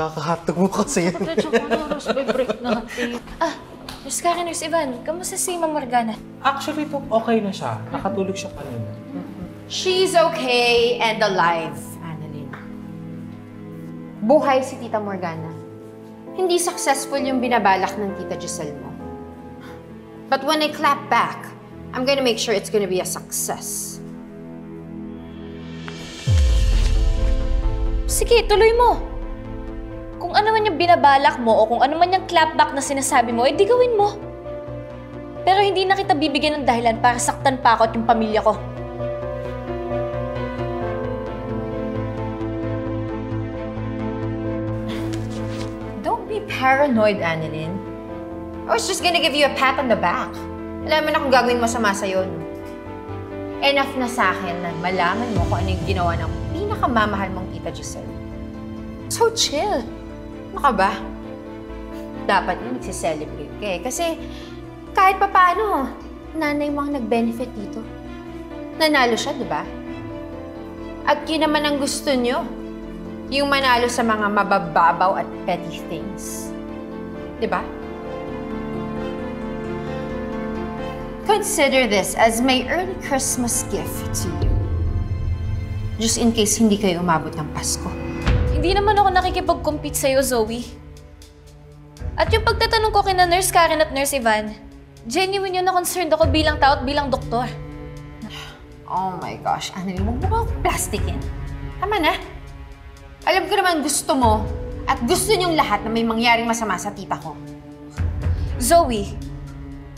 Kakahatog mo kasi yan. Kapatid, siya paano oras by break natin? Nurse Karen, Nurse Ivan, kamusta si Ma'am Morgana? Actually, okay na siya. Nakatulog siya kanina. She's okay and alive, Annalyn. Buhay si Tita Morgana. Hindi successful yung binabalak ng Tita Giselle mo. But when I clap back, I'm gonna make sure it's gonna be a success. Sige, tuloy mo. Kung ano man yung binabalak mo o kung ano man yung clapback na sinasabi mo, di gawin mo. Pero hindi na kita bibigyan ng dahilan para saktan pa ako at yung pamilya ko. Don't be paranoid, Annalyn. I was just gonna give you a pat on the back. Alam mo na kung gagawin masama sa'yo, no? Enough na sa akin na malaman mo kung ano yung ginawa ng pinakamamahal mong Tita Giselle. So chill. Ano ka ba? Dapat mo nagsiselebrate ka eh. Kasi kahit pa paano, nanay mo ang nag-benefit dito. Nanalo siya, di ba? At yun naman ang gusto nyo. Yung manalo sa mga mabababaw at petty things. Di ba? Consider this as my early Christmas gift to you. Just in case hindi kayo umabot ng Pasko. Hindi naman ako nakikipag-compete sa'yo, Zoe. At yung pagtatanong ko kina Nurse Karen at Nurse Ivan, genuine yun na concerned ako bilang tao at bilang doktor. Oh my gosh, Annalyn, huwag mo akong plastikin. Tama na. Alam ko naman gusto mo at gusto niyong lahat na may mangyaring masama sa tita ko. Zoe,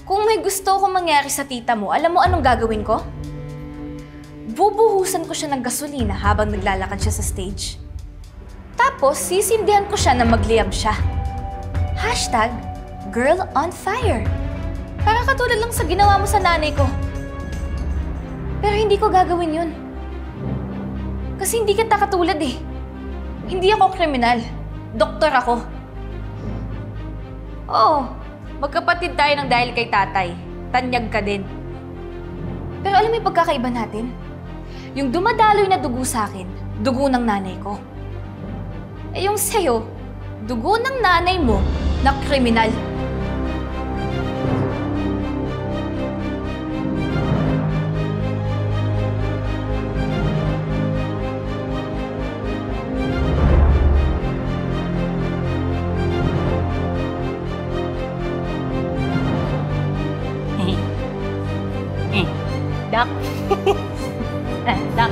kung may gusto akong mangyari sa tita mo, alam mo anong gagawin ko? Bubuhusan ko siya ng gasolina habang naglalakad siya sa stage. Tapos, sisindihan ko siya na magliyab siya. #GirlOnFire. Para katulad lang sa ginawa mo sa nanay ko. Pero hindi ko gagawin yun. Kasi hindi kita katulad eh. Hindi ako kriminal. Doktor ako. Oo, magkapatid tayo ng dahil kay tatay. Tanyag ka din. Pero alam mo yung pagkakaiba natin? Yung dumadaloy na dugo sa akin, dugo ng nanay ko. Eh yung sa'yo, dugo ng nanay mo na kriminal. Doc. Doc.